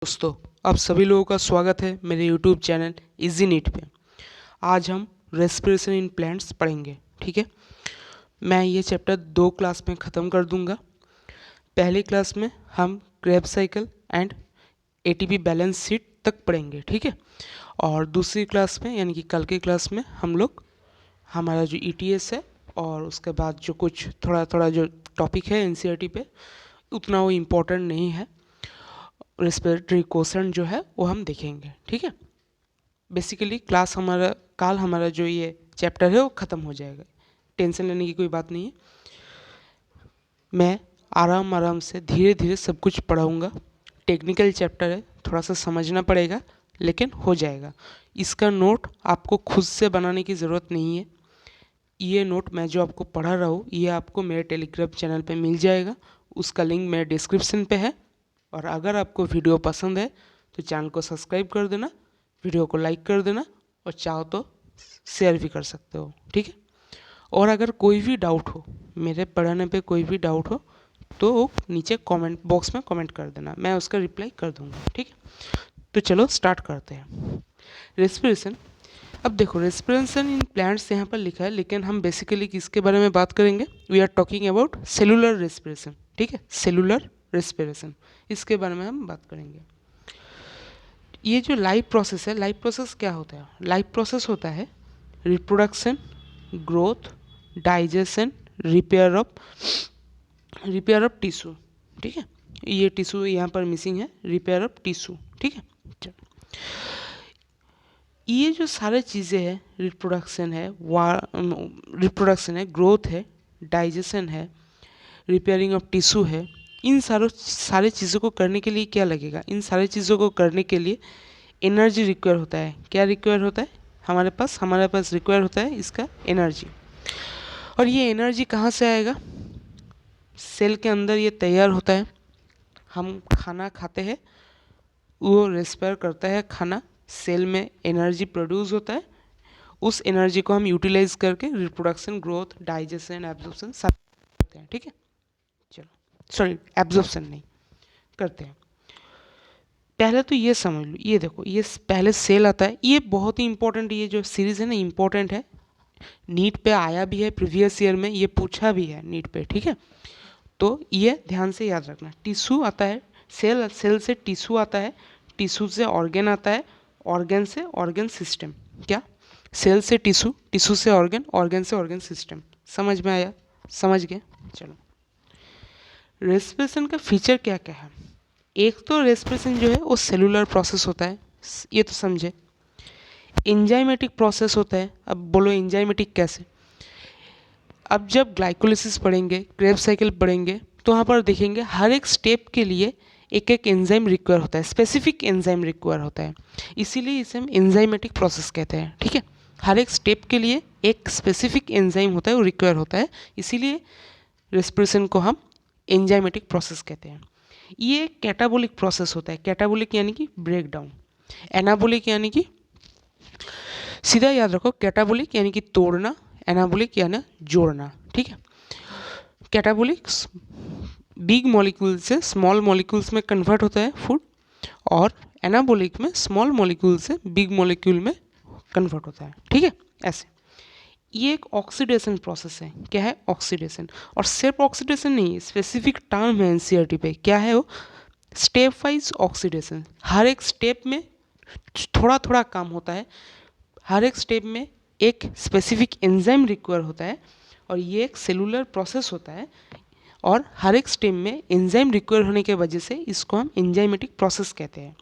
दोस्तों, आप सभी लोगों का स्वागत है मेरे YouTube चैनल इजी नीट पे। आज हम रेस्पिरेशन इन प्लांट्स पढ़ेंगे। ठीक है, मैं ये चैप्टर 2 क्लास में ख़त्म कर दूंगा। पहली क्लास में हम Krebs cycle and ATP balance sheet तक पढ़ेंगे। ठीक है, और दूसरी क्लास में यानी कि कल की क्लास में हम लोग हमारा जो ETS है और उसके बाद जो कुछ थोड़ा थोड़ा जो टॉपिक है NCERT पे, उतना वो इम्पोर्टेंट नहीं है। रेस्पिरेटरी क्वेश्चन जो है वो हम देखेंगे। ठीक है, बेसिकली क्लास हमारा जो ये चैप्टर है वो ख़त्म हो जाएगा। टेंशन लेने की कोई बात नहीं है। मैं आराम से धीरे धीरे सब कुछ पढ़ाऊँगा। टेक्निकल चैप्टर है, थोड़ा सा समझना पड़ेगा, लेकिन हो जाएगा। इसका नोट आपको खुद से बनाने की ज़रूरत नहीं है। ये नोट मैं जो आपको पढ़ा रहा हूँ ये आपको मेरे टेलीग्राम चैनल पे मिल जाएगा। उसका लिंक मेरे डिस्क्रिप्शन पे है। और अगर आपको वीडियो पसंद है तो चैनल को सब्सक्राइब कर देना, वीडियो को लाइक कर देना और चाहो तो शेयर भी कर सकते हो। ठीक है, और अगर कोई भी डाउट हो, मेरे पढ़ाने पे कोई भी डाउट हो तो नीचे कमेंट बॉक्स में कमेंट कर देना, मैं उसका रिप्लाई कर दूंगा। ठीक है, तो चलो स्टार्ट करते हैं। रेस्पिरेशन। अब देखो, रेस्पिरेशन इन प्लांट्स यहाँ पर लिखा है, लेकिन हम बेसिकली किसके बारे में बात करेंगे? We are talking about cellular respiration. ठीक है, सेलुलर रेस्पिरेशन, इसके बारे में हम बात करेंगे। ये जो लाइफ प्रोसेस है, लाइफ प्रोसेस क्या होता है? लाइफ प्रोसेस होता है reproduction, growth, digestion, repair of tissue. ठीक है, ये टिश्यू यहाँ पर मिसिंग है, रिपेयर ऑफ टिश्यू। ठीक है, चलो, ये जो सारे चीज़ें हैं, रिप्रोडक्शन है, ग्रोथ है, डाइजेशन है, रिपेयरिंग ऑफ टिश्यू है, इन सारे चीज़ों को करने के लिए क्या लगेगा? इन सारी चीज़ों को करने के लिए एनर्जी रिक्वायर होता है। क्या रिक्वायर होता है? हमारे पास रिक्वायर होता है इसका एनर्जी। और ये एनर्जी कहाँ से आएगा? सेल के अंदर ये तैयार होता है। हम खाना खाते हैं, वो रेस्पायर करता है खाना, सेल में एनर्जी प्रोड्यूस होता है। उस एनर्जी को हम यूटिलाइज करके रिप्रोडक्शन, ग्रोथ, डाइजेशन, एब्जॉर्प्शन सब करते हैं। ठीक है, चलो, सॉरी, एब्जॉर्प्शन नहीं करते हैं। पहले तो ये समझ लो, ये देखो, ये पहले सेल आता है। ये बहुत ही इंपॉर्टेंट, ये जो सीरीज है ना, इंपॉर्टेंट है। नीट पे आया भी है, प्रीवियस ईयर में ये पूछा भी है नीट पे। ठीक है, तो ये ध्यान से याद रखना। टिश्यू आता है, सेल से टिश्यू आता है, टिश्यू से ऑर्गेन आता है, ऑर्गेन से ऑर्गेन सिस्टम। क्या? सेल से टिश्यू, टिश्यू से ऑर्गेन, ऑर्गेन से ऑर्गेन सिस्टम। समझ में आया? समझ गए? चलो, रेस्पिरेशन का फीचर क्या क्या है? एक तो रेस्पिरेशन जो है वो सेलुलर प्रोसेस होता है, ये तो समझे। एंजाइमेटिक प्रोसेस होता है। अब बोलो एंजाइमेटिक कैसे? अब जब ग्लाइकोलिसिस पढ़ेंगे, क्रेब्स साइकिल पढ़ेंगे, तो वहाँ पर देखेंगे हर एक स्टेप के लिए एक एक एंजाइम रिक्वायर होता है, स्पेसिफिक एंजाइम रिक्वायर होता है, इसीलिए इसे हम एंजाइमेटिक प्रोसेस कहते हैं। ठीक है, हर एक स्टेप के लिए एक स्पेसिफिक एंजाइम होता है, वो रिक्वायर होता है, इसीलिए रेस्पिरेशन को हम एंजाइमेटिक प्रोसेस कहते हैं। ये कैटाबोलिक प्रोसेस होता है। कैटाबोलिक यानी कि ब्रेक डाउन, एनाबोलिक यानी कि, सीधा याद रखो, कैटाबोलिक यानी कि तोड़ना, एनाबोलिक यानी जोड़ना। ठीक है, कैटाबोलिक बिग मॉलिक्यूल से स्मॉल मॉलिक्यूल्स में कन्वर्ट होता है फूड, और एनाबोलिक में स्मॉल मॉलिक्यूल से बिग मॉलिक्यूल में कन्वर्ट होता है। ठीक है, ऐसे ये एक ऑक्सीडेशन प्रोसेस है। क्या है? ऑक्सीडेशन। और सिर्फ ऑक्सीडेशन नहीं है, स्पेसिफिक टर्म है NCERT पे। क्या है वो? Step wise oxidation. हर एक स्टेप में थोड़ा थोड़ा काम होता है, हर एक स्टेप में एक स्पेसिफिक एंजाइम रिक्वायर होता है, और ये एक सेलुलर प्रोसेस होता है, और हर एक स्टेप में एंजाइम रिक्वायर होने के वजह से इसको हम एंजाइमेटिक प्रोसेस कहते हैं।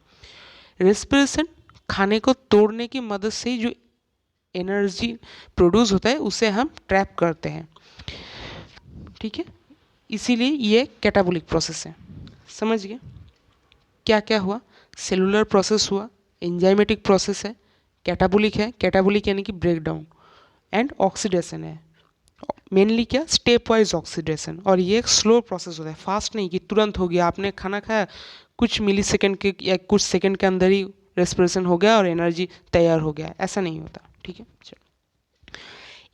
रेस्पिरेशन खाने को तोड़ने की मदद से जो एनर्जी प्रोड्यूस होता है उसे हम ट्रैप करते हैं। ठीक है, इसीलिए ये कैटाबोलिक प्रोसेस है। समझ गए क्या क्या हुआ? सेलुलर प्रोसेस हुआ, एंजाइमेटिक प्रोसेस है, कैटाबोलिक है, कैटाबोलिक यानी कि ब्रेक डाउन, एंड ऑक्सीडेशन है। मेनली क्या? Step wise oxidation. और ये एक स्लो प्रोसेस होता है, फास्ट नहीं कि तुरंत हो गया, आपने खाना खाया कुछ मिली सेकेंड के या कुछ सेकेंड के अंदर ही रेस्पिरेशन हो गया और एनर्जी तैयार हो गया, ऐसा नहीं होता। ठीक है, चलो,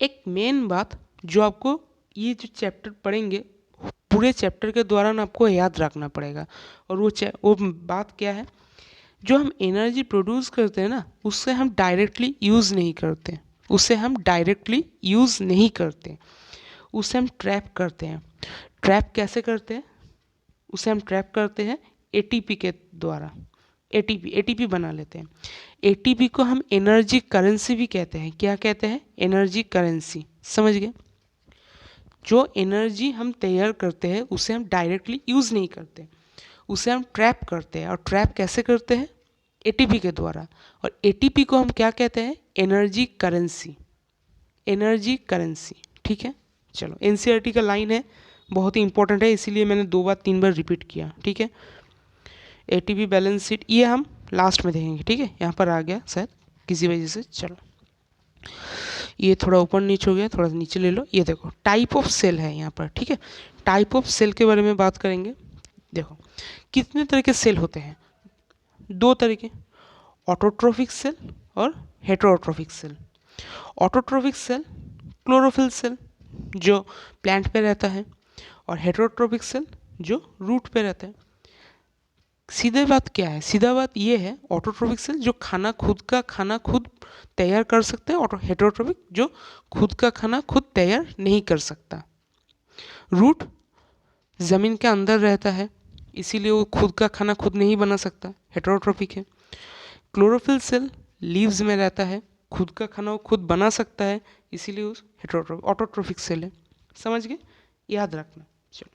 एक मेन बात जो आपको ये जो चैप्टर पढ़ेंगे, पूरे चैप्टर के दौरान आपको याद रखना पड़ेगा, और वो बात क्या है जो हम एनर्जी प्रोड्यूस करते हैं ना, उससे हम डायरेक्टली यूज़ नहीं करते, उसे हम डायरेक्टली यूज़ नहीं करते, उसे हम ट्रैप करते हैं। ट्रैप कैसे करते हैं? उसे हम ट्रैप करते हैं एटीपी के द्वारा। एटीपी बना लेते हैं। एटीपी को हम एनर्जी करेंसी भी कहते हैं। क्या कहते हैं? Energy currency. समझ गए? जो एनर्जी हम तैयार करते हैं उसे हम डायरेक्टली यूज़ नहीं करते, उसे हम ट्रैप करते हैं। और ट्रैप कैसे करते हैं? एटीपी के द्वारा। और एटीपी को हम क्या कहते हैं? Energy currency. एनर्जी करेंसी, ठीक है। चलो, एनसीईआरटी का लाइन है, बहुत ही इंपॉर्टेंट है, इसीलिए मैंने 2 बार 3 बार रिपीट किया, ठीक है। एटीपी बैलेंस शीट ये हम लास्ट में देखेंगे, ठीक है। यहाँ पर आ गया शायद किसी वजह से। चलो, ये थोड़ा ऊपर नीचे हो गया, थोड़ा सा नीचे ले लो। ये देखो टाइप ऑफ सेल है यहाँ पर, ठीक है। टाइप ऑफ सेल के बारे में बात करेंगे। देखो कितने तरह के सेल होते हैं? 2 तरह के, ऑटोट्रोफिक सेल और heterotrophic cell. Autotrophic cell chlorophyll cell जो प्लांट पे रहता है, और हेटेरोट्रोफिक सेल जो रूट पे रहता है। सीधे बात क्या है? सीधा बात ये है, ऑटोट्रोफिक सेल जो खुद का खाना खुद तैयार कर सकते हैं, और हेटेरोट्रोफिक जो खुद का खाना खुद तैयार नहीं कर सकता। रूट ज़मीन के अंदर रहता है, इसीलिए वो खुद का खाना खुद नहीं बना सकता, हेटेरोट्रोफिक है। क्लोरोफिल सेल लीव्स में रहता है, खुद का खाना वो खुद बना सकता है, इसीलिए उस हेटेरोट्रोफिक ऑटोट्रोफिक सेल है। समझ गए? याद रखना। चलो,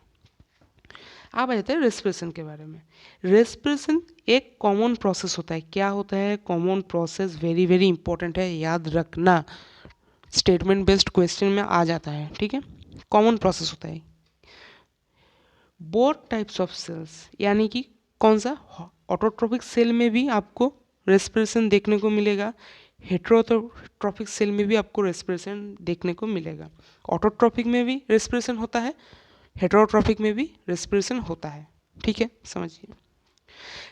अब आ जाते हैं रेस्पिरेशन के बारे में। रेस्पिरेशन एक कॉमन प्रोसेस होता है। क्या होता है? Common process, very very important है, याद रखना। स्टेटमेंट बेस्ड क्वेश्चन में आ जाता है, ठीक है। कॉमन प्रोसेस होता है। बोथ टाइप्स ऑफ सेल्स, यानी कि कौन सा? ऑटोट्रोफिक सेल में भी आपको रेस्पिरेशन देखने को मिलेगा, हेटेरोट्रोफिक सेल में भी आपको रेस्पिरेशन देखने को मिलेगा। ऑटोट्रोफिक में भी रेस्पिरेशन होता है, हेटेरोट्रोफिक में भी रेस्पिरेशन होता है, ठीक है। समझिए,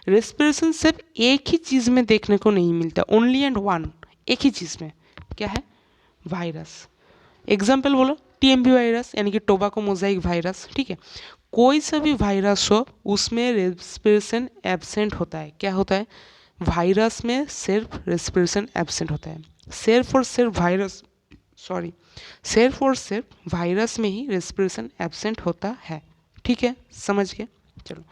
रेस्पिरेशन सिर्फ एक ही चीज़ में देखने को नहीं मिलता, ओनली एंड वन, एक ही चीज़ में। क्या है? वायरस। एग्जाम्पल बोलो, टीएमवी वायरस यानी कि टोबैको मोजाइक वायरस, ठीक है। कोई सा भी वायरस हो, उसमें रेस्पिरेशन एब्सेंट होता है। क्या होता है? वायरस में सिर्फ रेस्पिरेशन एब्सेंट होता है। सिर्फ और सिर्फ वायरस में ही रेस्पिरेशन एब्सेंट होता है, ठीक है। समझ गए? चलो,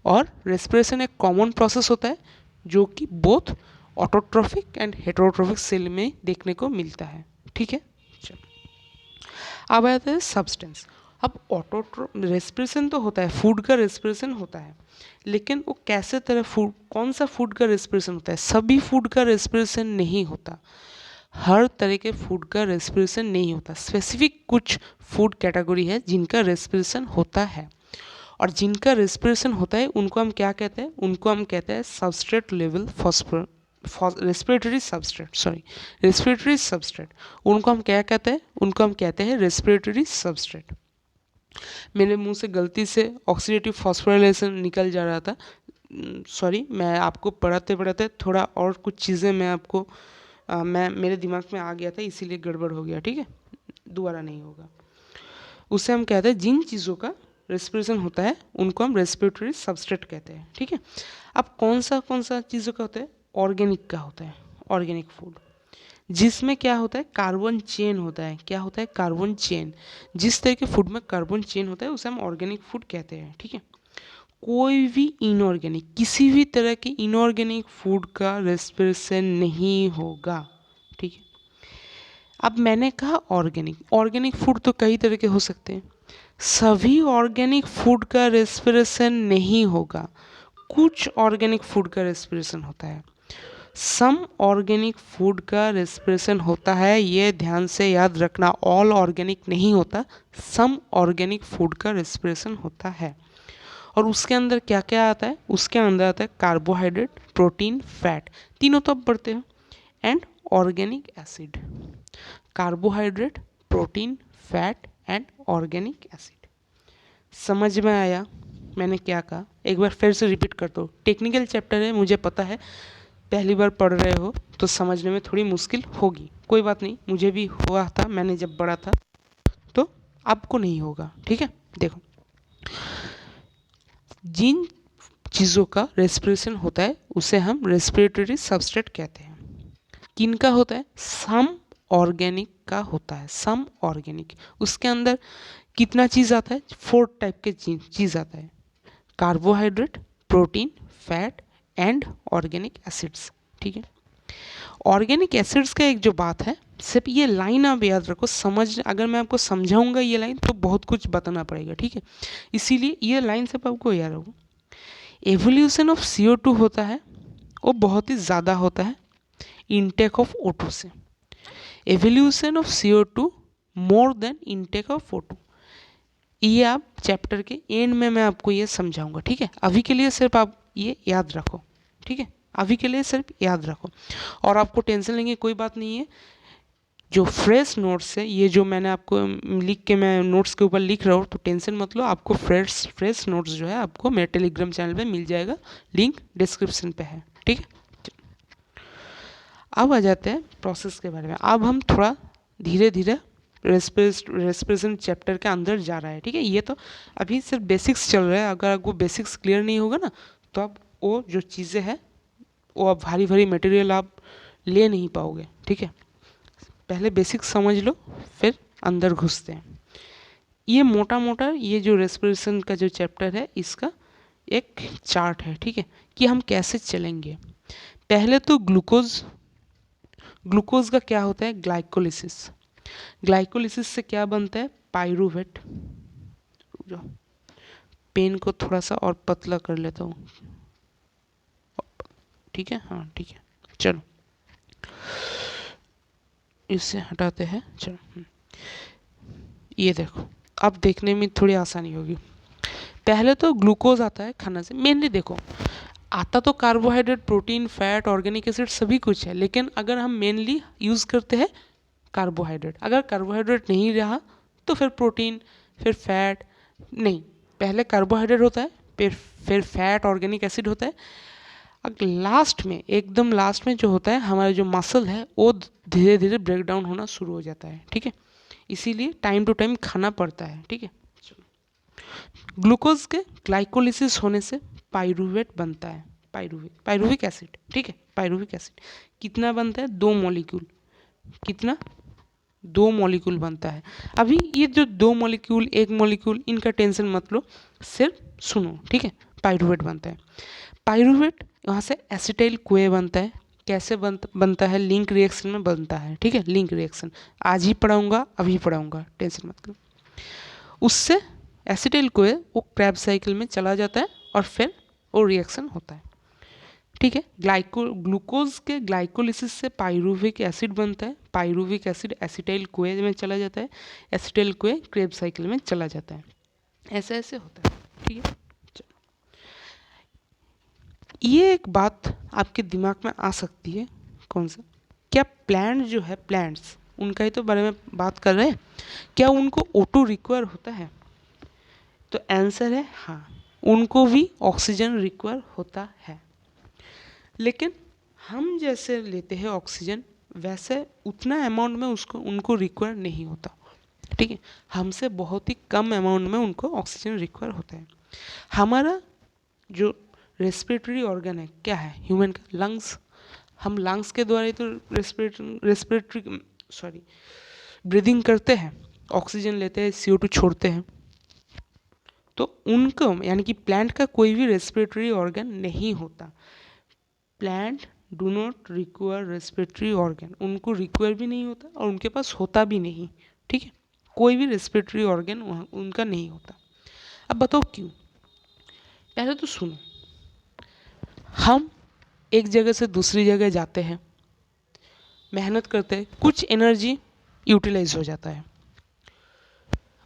और रेस्पिरेशन एक कॉमन प्रोसेस होता है जो कि both autotrophic and heterotrophic cell में देखने को मिलता है, ठीक है। चलो, अब आता है सब्सटेंस। अब रेस्पिरेशन तो होता है, फूड का रेस्पिरेशन होता है, लेकिन वो कैसे तरह फूड, कौन सा फूड का रेस्पिरेशन होता है? सभी फूड का रेस्पिरेशन नहीं होता, हर तरह के फूड का रेस्पिरेशन नहीं होता। स्पेसिफिक कुछ फूड कैटेगरी है जिनका रेस्पिरेशन होता है, और जिनका रेस्पिरेशन होता है उनको हम क्या कहते हैं? उनको हम कहते हैं सबस्ट्रेट लेवल रेस्पिरेटरी सबस्ट्रेट। उनको हम क्या कहते हैं? उनको हम कहते हैं रेस्पिरेटरी सबस्ट्रेट। मेरे मुंह से गलती से ऑक्सीडेटिव फॉस्फोराइलेशन निकल जा रहा था, सॉरी। मैं आपको पढ़ाते पढ़ाते थोड़ा और कुछ चीज़ें मैं आपको मेरे दिमाग में आ गया था, इसीलिए गड़बड़ हो गया, ठीक है। दोबारा नहीं होगा। उसे हम कहते हैं, जिन चीज़ों का रेस्पिरेशन होता है उनको हम रेस्पिरेटरी सबस्ट्रेट कहते हैं, ठीक है। अब कौन सा चीज़ों का होता है? ऑर्गेनिक का होता है, ऑर्गेनिक फूड, जिसमें क्या होता है? कार्बन चेन होता है। क्या होता है? Carbon chain. जिस तरह के फूड में कार्बन चेन होता है उसे हम ऑर्गेनिक फूड कहते हैं, ठीक है। कोई भी इनऑर्गेनिक, किसी भी तरह के इनऑर्गेनिक फूड का रेस्पिरेशन नहीं होगा, ठीक है। अब मैंने कहा ऑर्गेनिक फूड तो कई तरह के हो सकते हैं, सभी ऑर्गेनिक फूड का रेस्पिरेशन नहीं होगा, कुछ ऑर्गेनिक फूड का रेस्पिरेशन होता है। सम ऑर्गेनिक फूड का रेस्पिरेशन होता है, ये ध्यान से याद रखना। ऑल ऑर्गेनिक नहीं होता, सम ऑर्गेनिक फूड का रेस्पिरेशन होता है। और उसके अंदर क्या क्या आता है? उसके अंदर आता है कार्बोहाइड्रेट, प्रोटीन, फैट, तीनों तब बढ़ते हैं, and organic acid. Carbohydrate, protein, fat and organic acid. समझ में आया मैंने क्या कहा? एक बार फिर से रिपीट करता हूँ। टेक्निकल चैप्टर है, मुझे पता है, पहली बार पढ़ रहे हो तो समझने में थोड़ी मुश्किल होगी, कोई बात नहीं, मुझे भी हुआ था, मैंने जब पढ़ा था, तो आपको नहीं होगा, ठीक है। देखो, जिन चीज़ों का रेस्पिरेशन होता है, उसे हम रेस्पिरेटरी सबस्ट्रेट कहते हैं। किन का होता है? सम ऑर्गेनिक का होता है, सम ऑर्गेनिक। उसके अंदर कितना चीज़ आता है? 4 टाइप के चीज़ आता है, carbohydrate, protein, fat and organic acids. ठीक है, ऑर्गेनिक एसिड्स का एक जो बात है, सिर्फ ये लाइन आप याद रखो, अगर मैं आपको समझाऊंगा ये लाइन तो बहुत कुछ बताना पड़ेगा। ठीक है, इसीलिए ये लाइन सिर्फ आपको याद रखो। एवोल्यूशन ऑफ CO2 होता है वो बहुत ही ज़्यादा होता है इनटेक ऑफ O2 से। Evolution of CO2 more than intake of O2, ये आप चैप्टर के एंड में मैं आपको ये समझाऊंगा। ठीक है, अभी के लिए सिर्फ आप ये याद रखो। ठीक है, अभी के लिए सिर्फ याद रखो और आपको टेंशन लेंगे कोई बात नहीं है। जो फ्रेश नोट्स है, ये जो मैंने आपको लिख के मैं नोट्स के ऊपर लिख रहा हूँ, तो टेंशन मत लो, आपको फ्रेश नोट्स जो है आपको मेरे टेलीग्राम चैनल पे मिल जाएगा, लिंक डिस्क्रिप्शन पे है। ठीक है, अब आ जाते हैं प्रोसेस के बारे में। अब हम थोड़ा धीरे धीरे रेस्पिरेशन चैप्टर के अंदर जा रहा है। ठीक है, ये तो अभी सिर्फ बेसिक्स चल रहा है, अगर आपको बेसिक्स क्लियर नहीं होगा ना तो आप वो जो चीज़ें हैं वो आप भारी भारी मटेरियल आप ले नहीं पाओगे। ठीक है, पहले बेसिक्स समझ लो फिर अंदर घुसते हैं। ये मोटा मोटा ये जो रेस्पिरेशन का जो चैप्टर है इसका एक चार्ट है। ठीक है, कि हम कैसे चलेंगे। पहले तो ग्लूकोज का क्या होता है? ग्लाइकोलिसिस। ग्लाइकोलिसिस से क्या बनता है? पाइरूवेट। पेन को थोड़ा सा और पतला कर लेता हूँ। ठीक है, हाँ ठीक है, चलो इससे हटाते हैं। चलो ये देखो, अब देखने में थोड़ी आसानी होगी। पहले तो ग्लूकोज आता है खाना से। मेनली देखो, आता तो carbohydrate, protein, fat, organic acid सभी कुछ है, लेकिन अगर हम मेनली यूज़ करते हैं कार्बोहाइड्रेट। अगर कार्बोहाइड्रेट नहीं रहा तो फिर प्रोटीन, फिर फैट नहीं, पहले कार्बोहाइड्रेट होता है, फिर फैट, ऑर्गेनिक एसिड होता है। अगर लास्ट में, एकदम लास्ट में जो होता है, हमारा जो मसल है वो धीरे धीरे ब्रेक डाउन होना शुरू हो जाता है। ठीक है, इसीलिए टाइम टू टाइम खाना पड़ता है। ठीक है, ग्लूकोज के ग्लाइकोलिसिस होने से पाइरूवेट बनता है, पाइरूविक एसिड। ठीक है, पाइरूविक एसिड कितना बनता है? 2 मॉलिक्यूल। कितना? 2 मॉलिक्यूल बनता है। अभी ये जो 2 मॉलिक्यूल, 1 मॉलिक्यूल, इनका टेंशन मत लो, सिर्फ सुनो। ठीक है, पाइरूवेट बनता है। पाइरूवेट यहाँ से एसिटाइल कोए बनता है। कैसे बनता है? लिंक रिएक्शन में बनता है। ठीक है, लिंक रिएक्शन आज ही पढ़ाऊंगा, अभी पढ़ाऊंगा, टेंशन मत लो। उससे एसिटाइल कोए वो क्रैब साइकिल में चला जाता है और फिर वो रिएक्शन होता है। ठीक है, ग्लूकोज के ग्लाइकोलिसिस से पाइरूविक एसिड बनता है। पाइरूविक एसिड एसिटाइल कोए में चला जाता है, एसिटाइल कोए क्रेब साइकिल में चला जाता है। ऐसे ऐसे होता है। ठीक है, ये एक बात आपके दिमाग में आ सकती है, कौन सा? क्या प्लांट जो है, प्लांट्स, उनका ही तो बारे में बात कर रहे हैं, क्या उनको O2 रिक्वायर होता है? तो आंसर है हाँ, उनको भी ऑक्सीजन रिक्वायर होता है, लेकिन हम जैसे लेते हैं ऑक्सीजन वैसे उतना अमाउंट में उनको रिक्वायर नहीं होता। ठीक है, हमसे बहुत ही कम अमाउंट में उनको ऑक्सीजन रिक्वायर होता है। हमारा जो रेस्पिरेटरी ऑर्गन है क्या है? ह्यूमन का लंग्स। हम लंग्स के द्वारा ही तो ब्रीदिंग करते हैं, ऑक्सीजन लेते हैं, CO2 छोड़ते हैं। तो उनको यानी कि प्लांट का कोई भी रेस्पिरेटरी ऑर्गन नहीं होता। Plant do not require respiratory organ, उनको रिक्वायर भी नहीं होता और उनके पास होता भी नहीं। ठीक है, कोई भी रेस्पिरेटरी ऑर्गन उनका नहीं होता। अब बताओ क्यों? पहले तो सुनो, हम एक जगह से दूसरी जगह जाते हैं, मेहनत करते हैं, कुछ एनर्जी यूटिलाइज हो जाता है,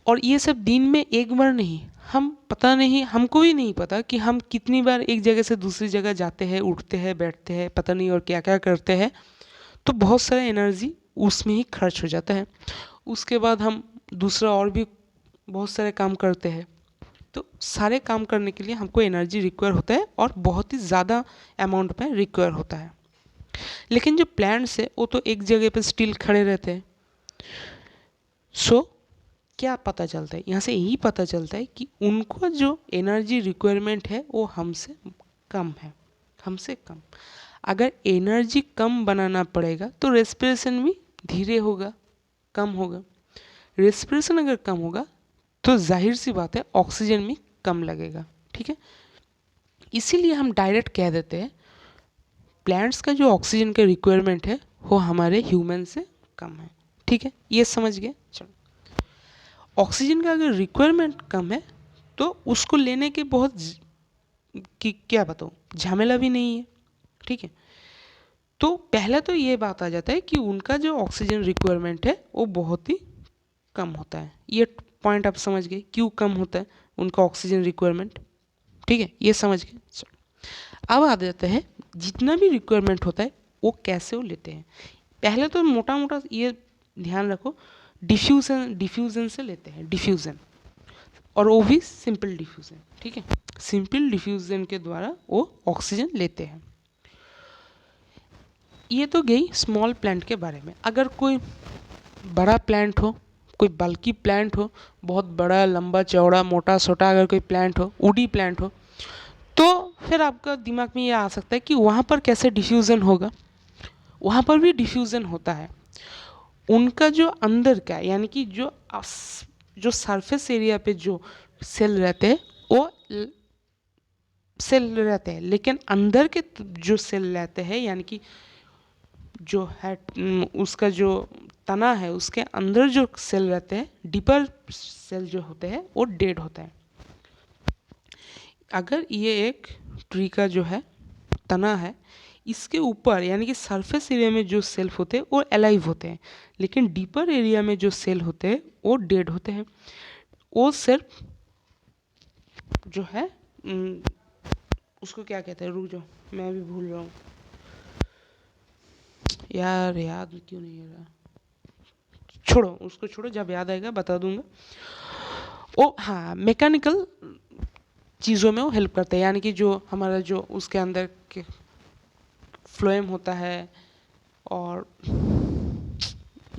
और ये सब दिन में एक बार नहीं, हम पता नहीं, हमको ही नहीं पता कि हम कितनी बार एक जगह से दूसरी जगह जाते हैं, उठते हैं, बैठते हैं, पता नहीं और क्या क्या करते हैं। तो बहुत सारा एनर्जी उसमें ही खर्च हो जाता है। उसके बाद हम दूसरा और भी बहुत सारे काम करते हैं। तो सारे काम करने के लिए हमको एनर्जी रिक्वायर होता है और बहुत ही ज़्यादा अमाउंट में रिक्वायर होता है। लेकिन जो प्लांट्स है वो तो एक जगह पे स्टिल खड़े रहते हैं। सो क्या पता चलता है, यहाँ से यही पता चलता है कि उनको जो एनर्जी रिक्वायरमेंट है वो हमसे कम है, हमसे कम। अगर एनर्जी कम बनाना पड़ेगा तो रेस्पिरेशन भी धीरे होगा, कम होगा। रेस्पिरेशन अगर कम होगा तो जाहिर सी बात है ऑक्सीजन भी कम लगेगा, ठीक है। इसीलिए हम डायरेक्ट कह देते हैं प्लांट्स का जो ऑक्सीजन का रिक्वायरमेंट है वो हमारे ह्यूमन से कम है, ठीक है। ये समझ गए। चलो, ऑक्सीजन का अगर रिक्वायरमेंट कम है तो उसको लेने के बहुत कि क्या बताऊँ झमेला भी नहीं है, ठीक है। तो पहले तो ये बात आ जाता है कि उनका जो ऑक्सीजन रिक्वायरमेंट है वो बहुत ही कम होता है। ये पॉइंट आप समझ गए क्यों कम होता है उनका ऑक्सीजन रिक्वायरमेंट, ठीक है, ये समझ गए। चलो, अब आ जाते हैं जितना भी रिक्वायरमेंट होता है वो कैसे वो लेते हैं। पहले तो मोटा मोटा ये ध्यान रखो, डिफ्यूजन डिफ्यूजन से लेते हैं, डिफ्यूजन, और वो भी सिंपल डिफ्यूजन, ठीक है। सिंपल डिफ्यूजन के द्वारा वो ऑक्सीजन लेते हैं। ये तो गई स्मॉल प्लांट के बारे में। अगर कोई बड़ा प्लांट हो, कोई बल्कि प्लांट हो, बहुत बड़ा लंबा चौड़ा मोटा छोटा अगर कोई प्लांट हो, वुडी प्लांट हो, तो फिर आपका दिमाग में ये आ सकता है कि वहाँ पर कैसे डिफ्यूज़न होगा। वहाँ पर भी डिफ्यूज़न होता है। उनका जो अंदर का यानी कि जो सरफेस एरिया पे जो सेल रहते हैं वो सेल रहते हैं, लेकिन अंदर के जो सेल रहते हैं यानी कि जो है उसका जो तना है उसके अंदर जो सेल रहते हैं, डीपर सेल जो होते हैं वो डेड होता है। अगर ये एक ट्री का जो है तना है, इसके ऊपर यानी कि सरफेस एरिया में जो सेल होते हैं वो अलाइव होते हैं, लेकिन डीपर एरिया में जो सेल होते हैं वो डेड होते हैं। वो सिर्फ जो है उसको क्या कहते हैं, रुक जाओ मैं भी भूल रहा हूँ यार, याद क्यों नहीं आ रहा, छोड़ो उसको, छोड़ो, जब याद आएगा बता दूंगा। ओ हाँ, मैकेनिकल चीज़ों में वो हेल्प करते हैं, यानी कि जो हमारा जो उसके अंदर के फ्लोएम होता है, और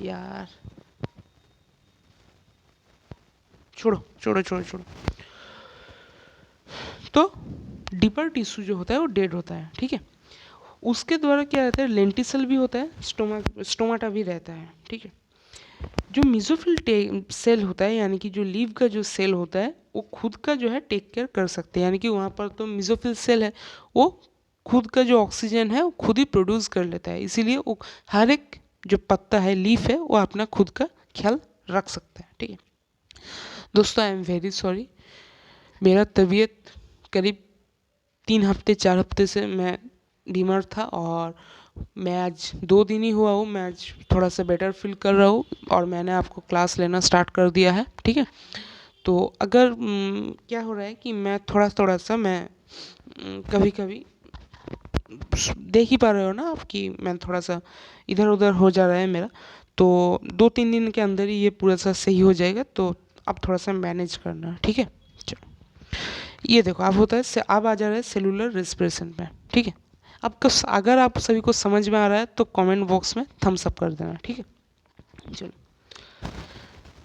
यार छोड़ो छोड़ो छोड़ो छोड़ो। तो डीपर टिश्यू जो होता है वो डेड होता है, ठीक है। उसके द्वारा क्या रहता है, लेंटिसल भी होता है, स्टोमाटा भी रहता है, ठीक है। जो मिजोफिल सेल होता है यानी कि जो लीव का जो सेल होता है वो खुद का जो है टेक केयर कर सकते हैं, यानी कि वहाँ पर तो मिजोफिल सेल है, वो खुद का जो ऑक्सीजन है वो खुद ही प्रोड्यूस कर लेता है, इसीलिए वो हर एक जो पत्ता है, लीफ है, वो अपना खुद का ख्याल रख सकता है, ठीक है। दोस्तों आई एम वेरी सॉरी, मेरा तबीयत करीब 3 हफ्ते 4 हफ्ते से मैं बीमार था, और मैं आज 2 दिन ही हुआ हूँ, मैं आज थोड़ा सा बेटर फील कर रहा हूँ और मैंने आपको क्लास लेना स्टार्ट कर दिया है, ठीक है। तो अगर क्या हो रहा है कि मैं थोड़ा थोड़ा सा मैं कभी कभी देख ही पा रहे हो ना आप कि मैं थोड़ा सा इधर उधर हो जा रहा है मेरा, तो 2-3 दिन के अंदर ही ये पूरा सा सही हो जाएगा, तो आप थोड़ा सा मैनेज करना, ठीक है। चलो, ये देखो अब होता है अब आ जा रहा है सेलुलर रेस्पिरेशन पे, ठीक है। आपको अगर आप सभी को समझ में आ रहा है तो कमेंट बॉक्स में थम्स अप कर देना, ठीक है। चलो,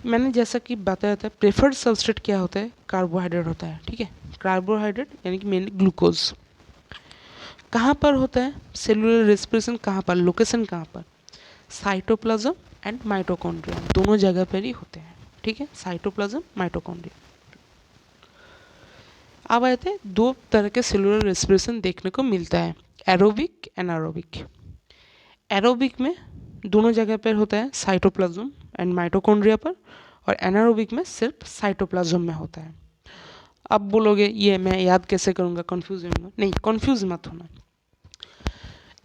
मैंने जैसा कि बताया था प्रेफर्ड सबस्ट्रेट क्या होता है, कार्बोहाइड्रेट होता है, ठीक है। कार्बोहाइड्रेट यानी कि मेनली ग्लूकोज। कहाँ पर होता है सेलुलर रेस्पिरेशन, कहाँ पर, लोकेशन कहाँ पर, साइटोप्लाज्म एंड माइटोकॉन्ड्रिया, दोनों जगह पर ही होते हैं, ठीक है। Cytoplasm, mitochondria. अब आते हैं दो तरह के सेलुलर रेस्पिरेशन देखने को मिलता है, एरोबिक, एनारोबिक। एरोबिक में दोनों जगह पर होता है, साइटोप्लाज्म एंड माइटोकॉन्ड्रिया पर, और एनारोबिक में सिर्फ साइटोप्लाज्म में होता है। अब बोलोगे ये मैं याद कैसे करूँगा, कन्फ्यूज होऊंगा, नहीं कन्फ्यूज मत होना।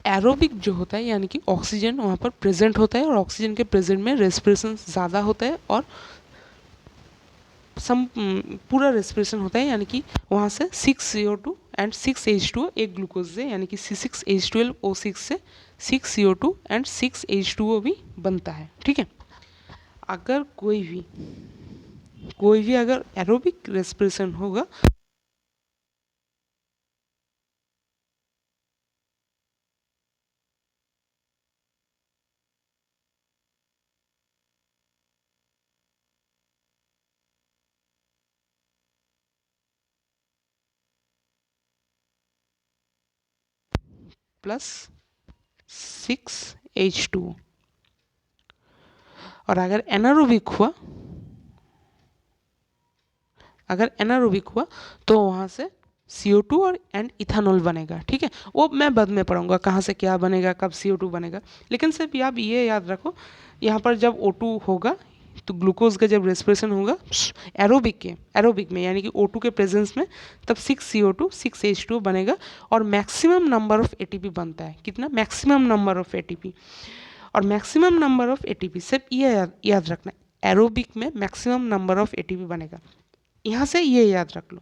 एरोबिक जो होता है यानी कि ऑक्सीजन वहाँ पर प्रेजेंट होता है, और ऑक्सीजन के प्रेजेंट में रेस्पिरेशन ज़्यादा होता है, और पूरा रेस्पिरेशन होता है, यानी कि वहाँ से 6CO2 एंड 6H2O एक ग्लूकोज से, यानी कि C6H12O6 से 6CO2 एंड 6H2O भी बनता है, ठीक है। अगर कोई भी अगर एरोबिक रेस्पिरेशन होगा प्लस 6H2O। और अगर एनारोबिक हुआ तो वहाँ से CO2 और एंड इथानॉल बनेगा। ठीक है, वो मैं बाद में पढ़ूंगा कहाँ से क्या बनेगा, कब CO2 बनेगा। लेकिन सिर्फ आप ये याद रखो, यहाँ पर जब O2 होगा तो ग्लूकोज का जब रेस्पिरेशन होगा एरोबिक में यानी कि O2 के प्रेजेंस में, तब 6CO2 6H2O बनेगा और मैक्सिमम नंबर ऑफ ATP बनता है। कितना? Maximum number of ATP। और मैक्सिमम नंबर ऑफ ATP सिर्फ ये याद रखना, एरोबिक में मैक्सिमम नंबर ऑफ ATP बनेगा। यहाँ से ये याद रख लो,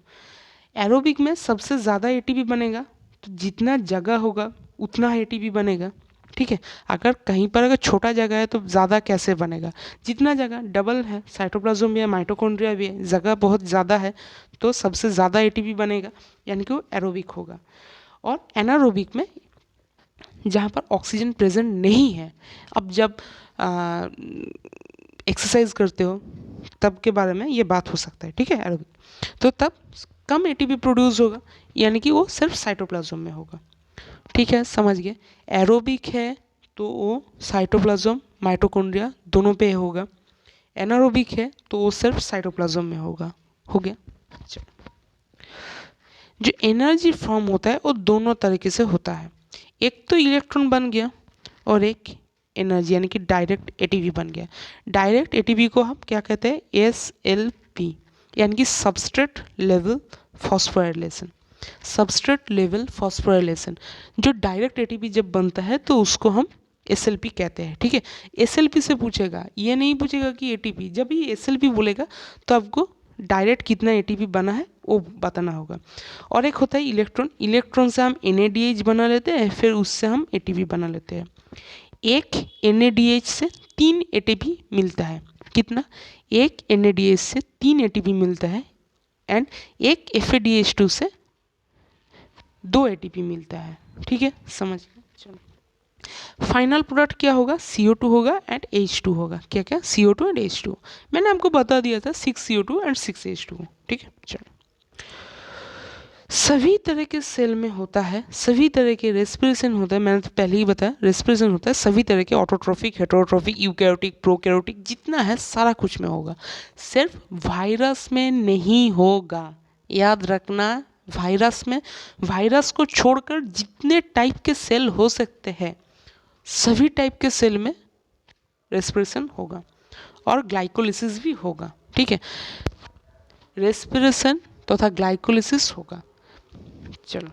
एरोबिक में सबसे ज़्यादा ATP बनेगा, तो जितना जगह होगा उतना ATP बनेगा। ठीक है, अगर कहीं पर अगर छोटा जगह है तो ज़्यादा कैसे बनेगा? जितना जगह डबल है, साइटोप्लाज्म भी है, माइटोकॉन्ड्रिया भी है, जगह बहुत ज़्यादा है, तो सबसे ज़्यादा ATP बनेगा, यानी कि वो एरोबिक होगा। और एनारोबिक में जहाँ पर ऑक्सीजन प्रेजेंट नहीं है, अब जब एक्सरसाइज करते हो तब के बारे में ये बात हो सकता है। ठीक है, एरोबिक तो तब कम ATP प्रोड्यूस होगा, यानी कि वो सिर्फ साइटोप्लाज्म में होगा। ठीक है, समझ गए। एरोबिक है तो वो साइटोप्लाज्म माइटोकॉन्ड्रिया दोनों पे होगा, एनारोबिक है तो वो सिर्फ साइटोप्लाज्म में होगा। हो गया। जो एनर्जी फॉर्म होता है वो दोनों तरीके से होता है, एक तो इलेक्ट्रॉन बन गया और एक एनर्जी यानी कि डायरेक्ट ATP बन गया। डायरेक्ट ATP को हम क्या कहते हैं? SLP, यानी कि substrate level phosphorylation. Substrate level phosphorylation, जो डायरेक्ट ATP जब बनता है तो उसको हम SLP कहते हैं। ठीक है, SLP से पूछेगा, ये नहीं पूछेगा कि ATP। जब ये SLP बोलेगा तो आपको डायरेक्ट कितना ATP बना है वो बताना होगा। और एक होता है इलेक्ट्रॉन, इलेक्ट्रॉन से हम NADH बना लेते हैं, फिर उससे हम ATP बना लेते हैं। एक NADH से 3 ATP मिलता है। कितना? एक NADH से 3 ATP मिलता है एंड एक FADH2 से 2 ATP मिलता है। ठीक है, समझ गए। चलो, फाइनल प्रोडक्ट क्या होगा? CO2 होगा एंड H2 होगा। क्या क्या? CO2 and H2। मैंने आपको बता दिया था 6CO2 एंड 6H2। ठीक है, चलो। सभी तरह के सेल में होता है, सभी तरह के रेस्पिरेशन होता है। मैंने तो पहले ही बताया, रेस्पिरेशन होता है सभी तरह के, ऑटोट्रोफिक, हेटेरोट्रोफिक, यूकैरियोटिक, प्रोकैरियोटिक, जितना है सारा कुछ में होगा। सिर्फ वायरस में नहीं होगा, याद रखना। वायरस को छोड़कर जितने टाइप के सेल हो सकते हैं, सभी टाइप के सेल में रेस्पिरेशन होगा और ग्लाइकोलिसिस भी होगा। ठीक है, रेस्पिरेशन तथा ग्लाइकोलिसिस होगा। चलो,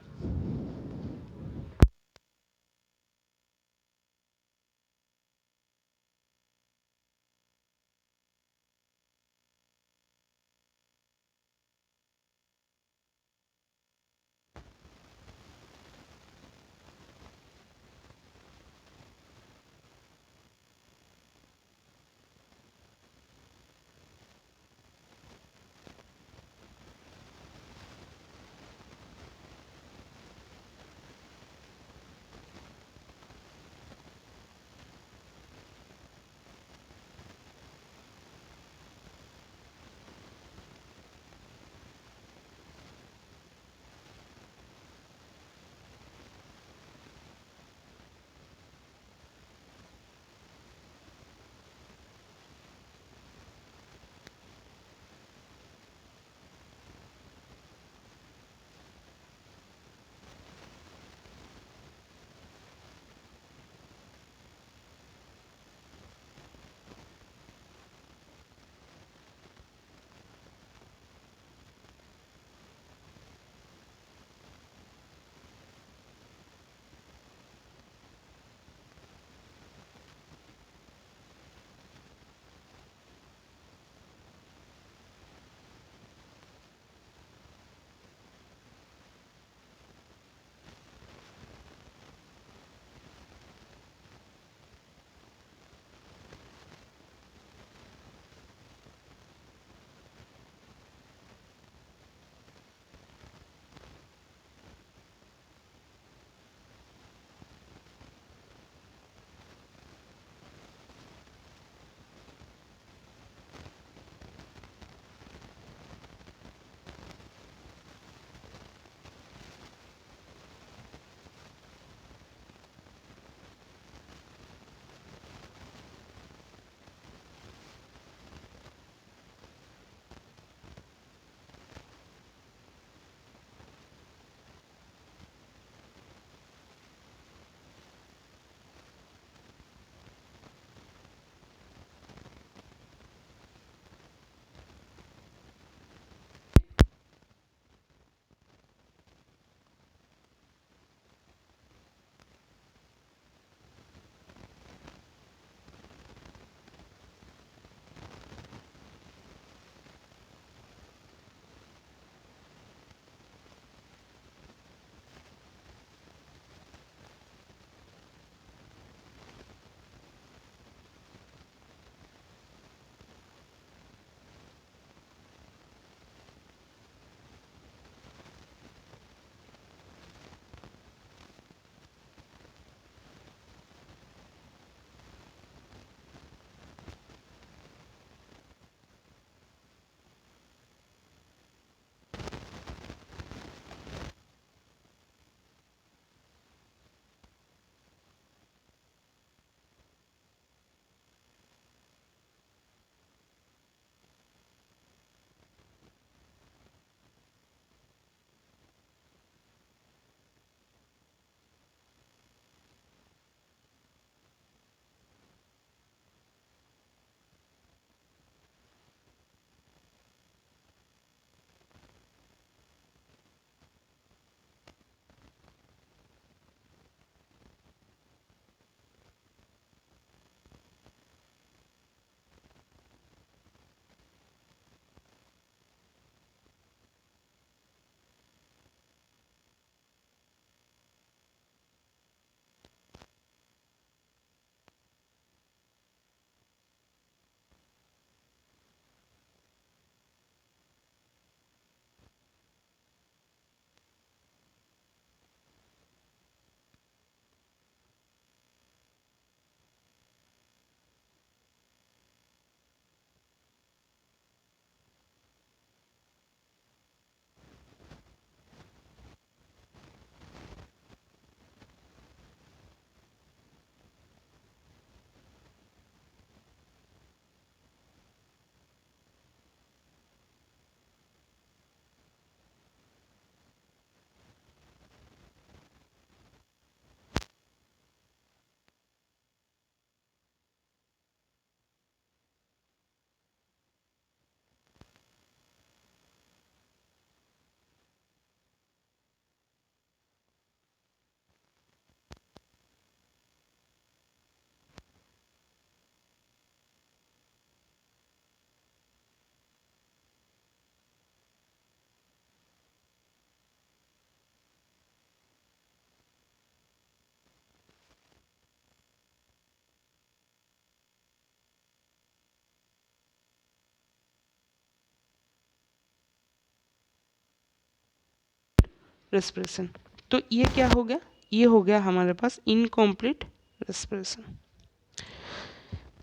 रेस्पिरेशन। तो ये क्या हो गया, ये हो गया हमारे पास इनकम्प्लीट रेस्पिरेशन।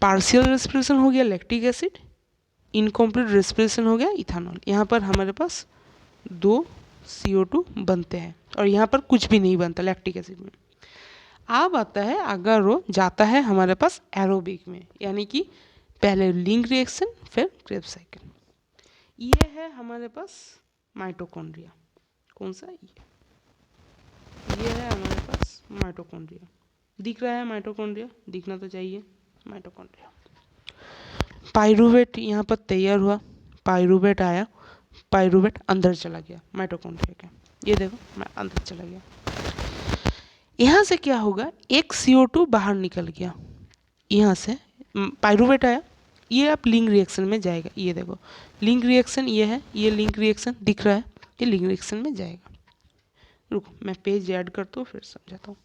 पार्शियल रेस्पिरेशन हो गया लैक्टिक एसिड, इनकम्प्लीट रेस्पिरेशन हो गया इथानॉल। यहाँ पर हमारे पास 2 CO2 बनते हैं और यहाँ पर कुछ भी नहीं बनता लैक्टिक एसिड में। अब आता है अगर वो जाता है हमारे पास एरोबिक में, यानी कि पहले लिंक रिएक्शन फिर क्रेब्स साइकिल। ये है हमारे पास माइटोकॉन्ड्रिया। कौन सा, ये है हमारे पास माइटोकॉन्ड्रिया। दिख रहा है माइटोकॉन्ड्रिया, दिखना तो चाहिए माइटोकॉन्ड्रिया। पाइरूवेट यहाँ पर तैयार हुआ, पाइरूवेट आया, पाइरूवेट अंदर चला गया माइटोकॉन्ड्रिया के, ये देखो मैं अंदर चला गया। यहाँ से क्या होगा, एक CO2 बाहर निकल गया, यहाँ से पाइरूवेट आया, ये अब लिंक रिएक्शन में जाएगा। ये देखो लिंक रिएक्शन ये है, ये लिंक रिएक्शन दिख रहा है, ये लिंक रिएक्शन में जाएगा। रुको मैं पेज ऐड करता हूँ फिर समझाता हूँ।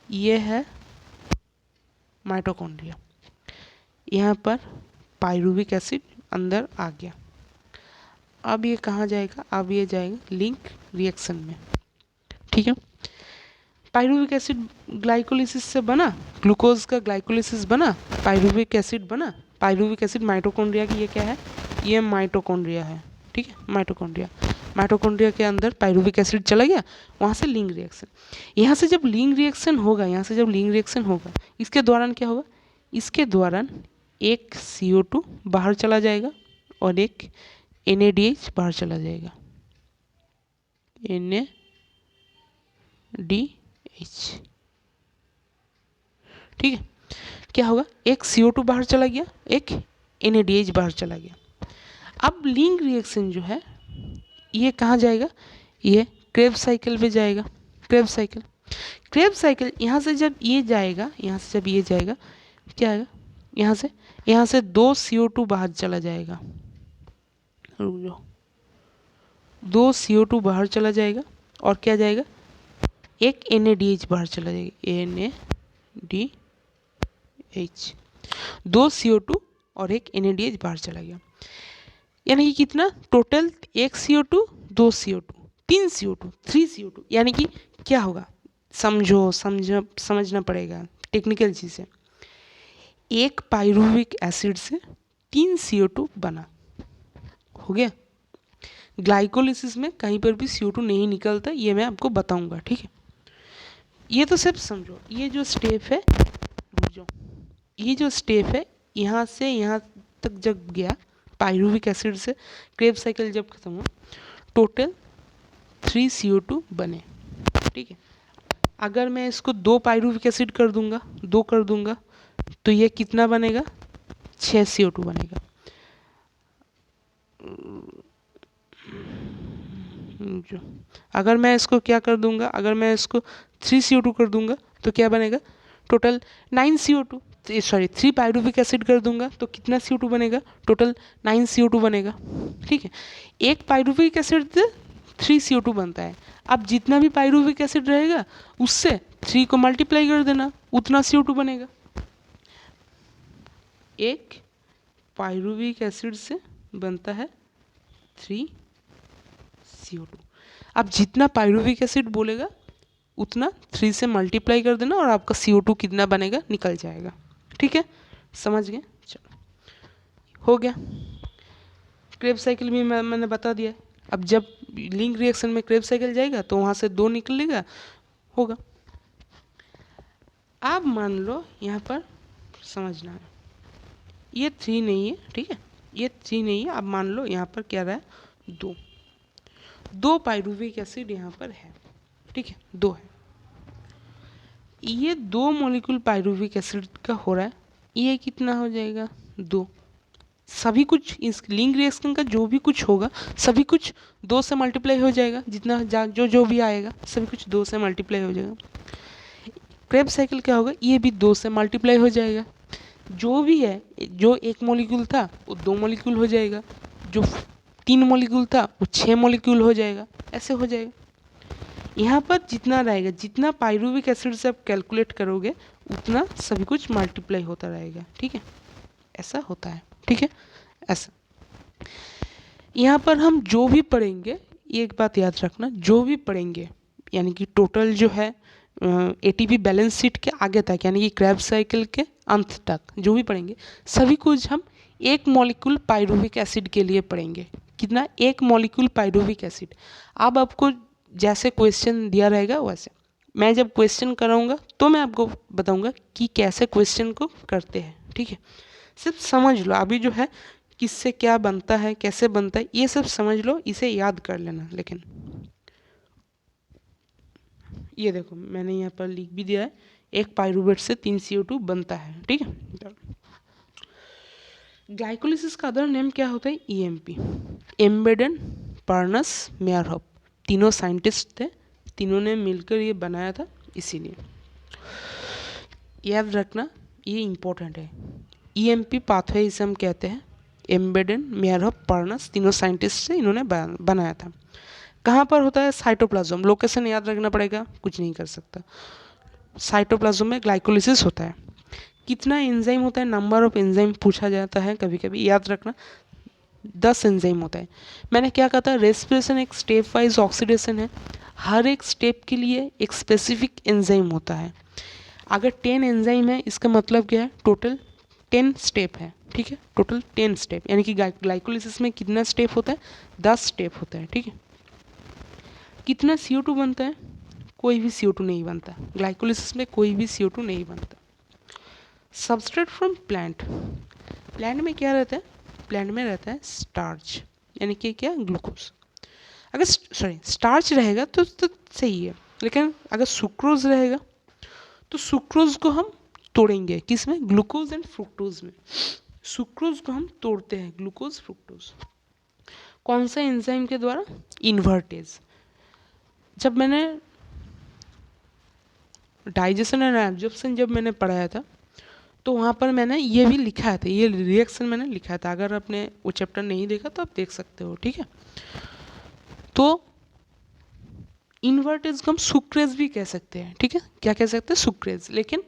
ये है माइटोकॉन्ड्रिया, यहाँ पर पाइरूविक एसिड अंदर आ गया। अब ये कहाँ जाएगा, अब ये जाएगा लिंक रिएक्शन में, ठीक है। पाइरूविक एसिड ग्लाइकोलिसिस से बना, ग्लूकोज का ग्लाइकोलिसिस बना, पाइरूविक एसिड बना। पाइरूविक एसिड माइटोकॉन्ड्रिया की, ये क्या है, ये माइटोकॉन्ड्रिया है, ठीक है, माइटोकॉन्ड्रिया। माइटोकॉन्ड्रिया के अंदर पाइरूविक एसिड चला गया, वहाँ से लिंक रिएक्शन। यहाँ से जब लिंक रिएक्शन होगा, यहाँ से जब लिंक रिएक्शन होगा, इसके दौरान क्या होगा, इसके दौरान एक CO2 बाहर चला जाएगा और एक NADH बाहर चला जाएगा, NADH, ठीक है। क्या होगा, एक CO2 बाहर चला गया, एक NADH बाहर चला गया। अब लिंक रिएक्शन जो है ये कहाँ जाएगा, ये क्रेब्स साइकिल पे जाएगा। क्रेब्स साइकिल, क्रेब्स साइकिल यहाँ से जब ये जाएगा, यहाँ से जब ये जाएगा क्या आएगा, यहाँ से 2 CO2 बाहर चला जाएगा, 2 CO2 बाहर चला जाएगा और क्या जाएगा, एक NADH बाहर चला जाएगा, NADH, 2 CO2 और एक NADH बाहर चला गया। यानी कि कितना टोटल, एक CO2, 2 CO2, 3 CO2, 3 CO2। यानी कि क्या होगा, समझना पड़ेगा, टेक्निकल चीज़ है। एक पाइरूविक एसिड से 3 CO2 बना, हो गया। ग्लाइकोलिसिस में कहीं पर भी CO2 नहीं निकलता, ये मैं आपको बताऊंगा, ठीक है। ये तो सिर्फ समझो, ये जो स्टेप है, ये जो स्टेप है, यहाँ से यहाँ तक जब गया, पाइरूविक एसिड से क्रेब्स साइकिल जब खत्म हुआ, टोटल 3 CO2 बने, ठीक है। अगर मैं इसको 2 पाइरूविक एसिड कर दूंगा, 2 कर दूंगा, तो ये कितना बनेगा, 6 CO2 बनेगा। अगर मैं इसको क्या कर दूंगा, अगर मैं इसको 3 CO2 कर दूंगा तो क्या बनेगा, total 9 CO2, sorry 3 pyruvic acid कर दूंगा तो कितना CO2 बनेगा, टोटल 9 CO2 बनेगा, ठीक है। एक पाइरूविक एसिड से 3 CO2 बनता है। अब जितना भी पाइरूविक एसिड रहेगा उससे 3 को मल्टीप्लाई कर देना, उतना CO2 बनेगा। एक पाइरूविक एसिड से बनता है 3 CO2। अब जितना पाइरूविक एसिड बोलेगा उतना 3 से मल्टीप्लाई कर देना और आपका CO2 कितना बनेगा निकल जाएगा, ठीक है, समझ गए। चलो हो गया, क्रेब्स साइकिल भी मैंने बता दिया। अब जब लिंक रिएक्शन में क्रेब्स साइकिल जाएगा तो वहाँ से 2 निकलेगा, होगा। अब मान लो यहाँ पर समझना है, ये 3 नहीं है, ठीक है, ये 3 नहीं है। अब मान लो यहाँ पर क्या रहा है, 2 पाइरूविक एसिड यहाँ पर है, ठीक है, 2 है। ये 2 मॉलिक्यूल पाइरूविक एसिड का हो रहा है, ये कितना हो जाएगा, 2। सभी कुछ इस लिंक रिएक्शन का जो भी कुछ होगा सभी कुछ 2 से मल्टीप्लाई हो जाएगा, जितना जो भी आएगा सभी कुछ 2 से मल्टीप्लाई हो जाएगा। क्रेब्स साइकिल क्या होगा, ये भी 2 से मल्टीप्लाई हो जाएगा। जो भी है, जो 1 मॉलिक्यूल था वो 2 मॉलिक्यूल हो जाएगा, जो 3 मॉलिक्यूल था वो 6 मॉलिक्यूल हो जाएगा, ऐसे हो जाएगा। यहाँ पर जितना रहेगा, जितना पाइरूविक एसिड से आप कैलकुलेट करोगे उतना सभी कुछ मल्टीप्लाई होता रहेगा, ठीक है, ऐसा होता है, ठीक है, ऐसा। यहाँ पर हम जो भी पढ़ेंगे एक बात याद रखना, जो भी पढ़ेंगे यानी कि टोटल जो है एटीपी बैलेंस शीट के आगे तक यानी कि क्रैब्स साइकिल के अंत तक जो भी पढ़ेंगे सभी कुछ हम एक मॉलिक्यूल पाइरुविक एसिड के लिए पढ़ेंगे। कितना? एक मॉलिक्यूल पाइरुविक एसिड। अब आपको जैसे क्वेश्चन दिया रहेगा वैसे मैं जब क्वेश्चन कराऊंगा तो मैं आपको बताऊंगा कि कैसे क्वेश्चन को करते हैं, ठीक है। सिर्फ समझ लो अभी जो है किससे क्या बनता है, कैसे बनता है, ये सब समझ लो, इसे याद कर लेना। लेकिन ये देखो मैंने यहाँ पर लिख भी दिया है, एक पाइरुवेट से 3 CO2 बनता है, ठीक है। ग्लाइकोलिसिस का अदर नेम क्या होता है? EMP, एम्बेडेन पर्नस मेयरहोफ। तीनों साइंटिस्ट थे, तीनों ने मिलकर ये बनाया था, इसीलिए याद रखना ये इम्पोर्टेंट है। EMP पाथवे इसे हम कहते हैं। एम्बेडेन, मेयरहोफ, पर्नस तीनों साइंटिस्ट से इन्होंने बनाया था। कहाँ पर होता है? साइटोप्लाज्म। लोकेशन याद रखना पड़ेगा, कुछ नहीं कर सकता। साइटोप्लाज्म में ग्लाइकोलिसिस होता है। कितना एंजाइम होता है? नंबर ऑफ एंजाइम पूछा जाता है कभी कभी, याद रखना 10 एंजाइम होता है। मैंने क्या कहा था? रेस्पिरेशन एक स्टेप वाइज ऑक्सीडेशन है, हर एक स्टेप के लिए एक स्पेसिफिक एंजाइम होता है। अगर 10 एंजाइम है इसका मतलब क्या है? टोटल 10 स्टेप है, ठीक है। टोटल 10 स्टेप यानी कि ग्लाइकोलिसिस में कितना स्टेप होता है? 10 स्टेप होता है, ठीक है। कितना CO2 बनता है? कोई भी CO2 नहीं बनता ग्लाइकोलिसिस में, कोई भी CO2 नहीं बनता। सबस्ट्रेट फ्रॉम प्लांट, प्लांट में क्या रहता है? प्लांट में रहता है स्टार्च यानी कि क्या? ग्लूकोज। अगर स्टार्च रहेगा तो सही है, लेकिन अगर सुक्रोज रहेगा तो सुक्रोज को हम तोड़ेंगे, किस में? ग्लूकोज एंड फ्रुक्टोज में। सुक्रोज को हम तोड़ते हैं, ग्लूकोज फ्रुक्टोज। कौन सा एंजाइम के द्वारा? इन्वर्टेज। जब मैंने डाइजेशन एंड एब्जॉर्प्शन जब मैंने पढ़ाया था तो वहाँ पर मैंने ये भी लिखा था, ये रिएक्शन मैंने लिखा था। अगर आपने वो चैप्टर नहीं देखा तो आप देख सकते हो, ठीक है। तो इन्वर्टेज को हम सुक्रेज भी कह सकते हैं, ठीक है। क्या कह सकते हैं? सुक्रेज। लेकिन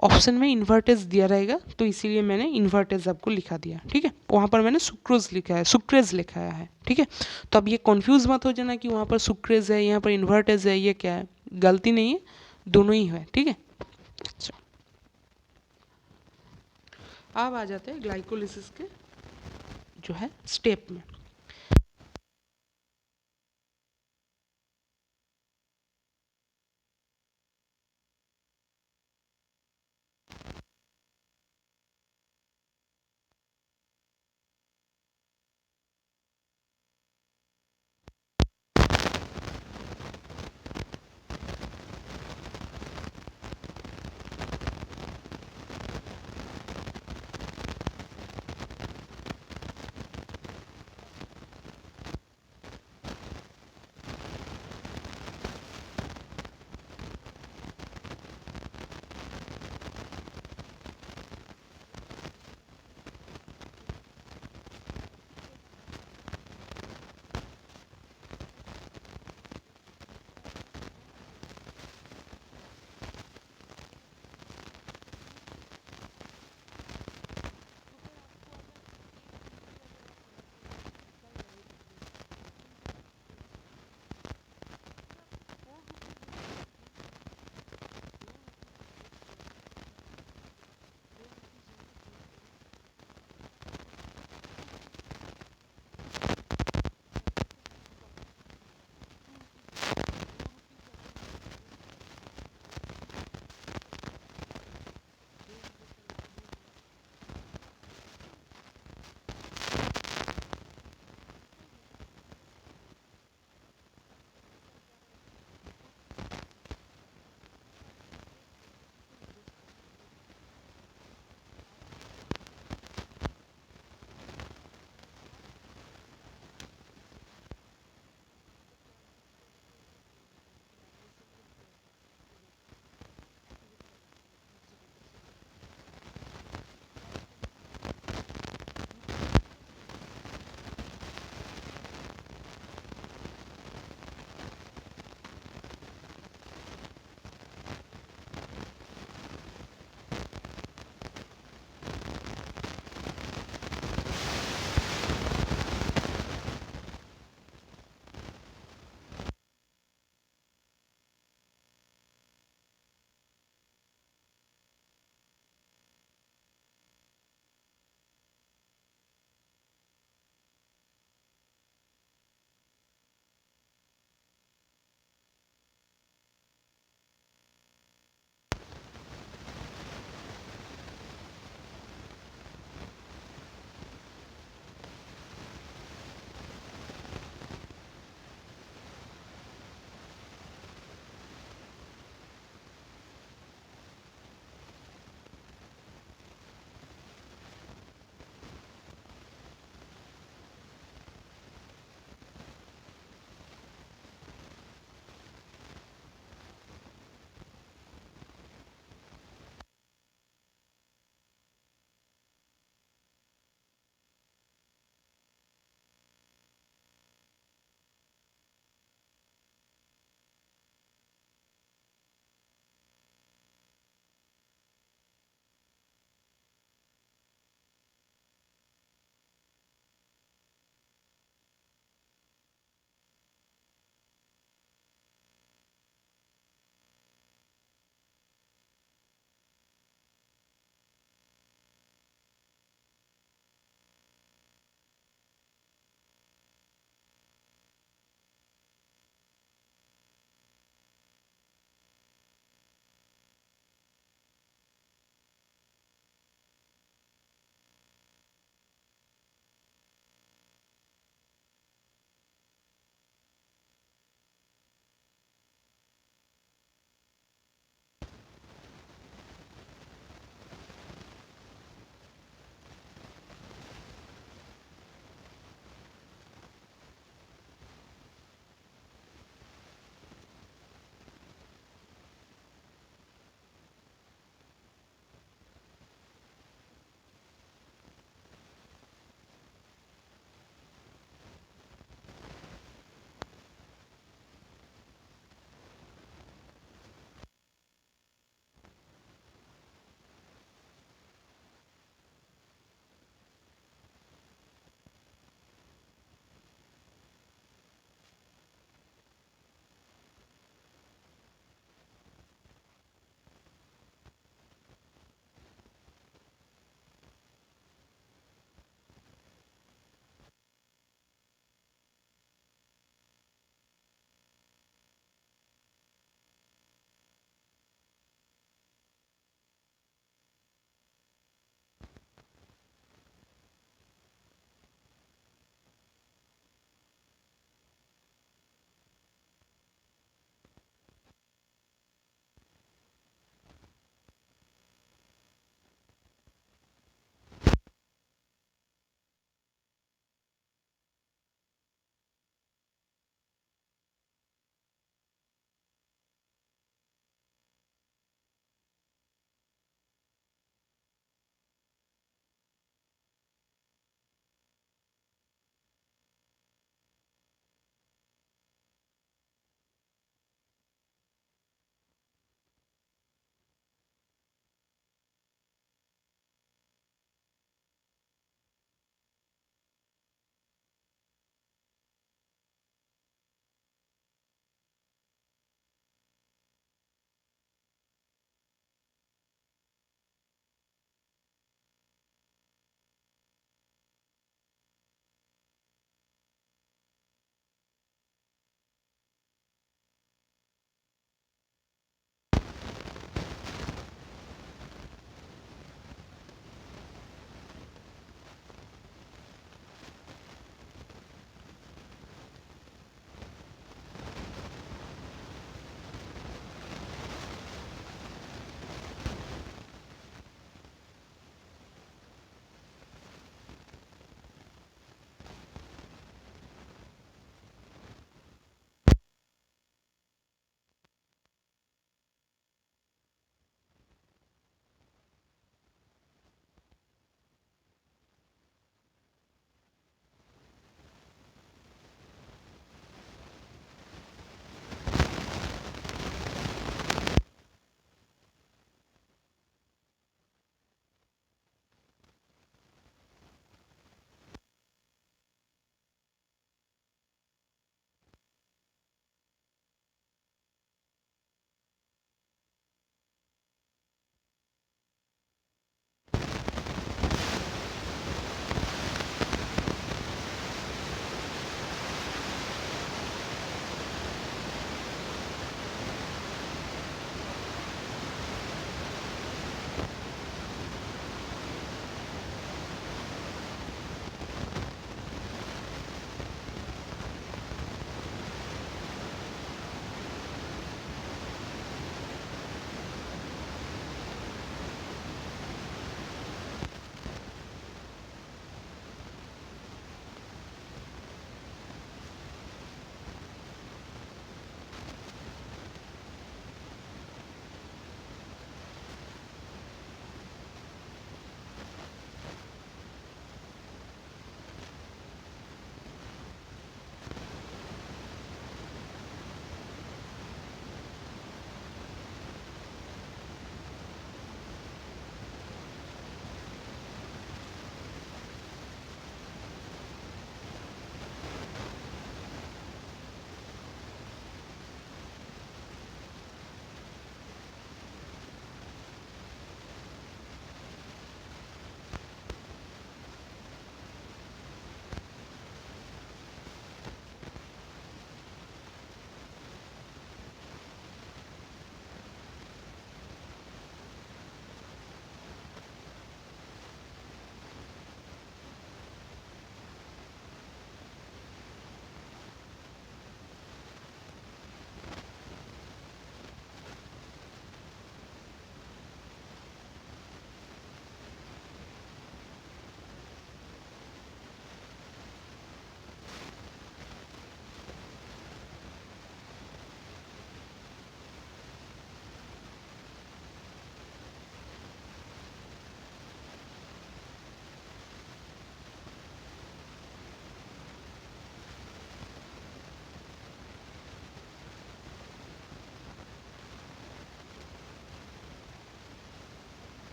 ऑप्शन में इन्वर्टेज दिया रहेगा तो इसीलिए मैंने इन्वर्टेज आपको लिखा दिया, ठीक है। वहाँ पर मैंने सुक्रोज लिखा है, सुक्रेज लिखा है, ठीक है। तो अब ये कन्फ्यूज मत हो जाना कि वहाँ पर सुक्रेज है, यहाँ पर इन्वर्टेज है, ये क्या है। गलती नहीं है, दोनों ही है, ठीक है। अच्छा, अब आ जाते हैं ग्लाइकोलिसिस के जो है स्टेप में।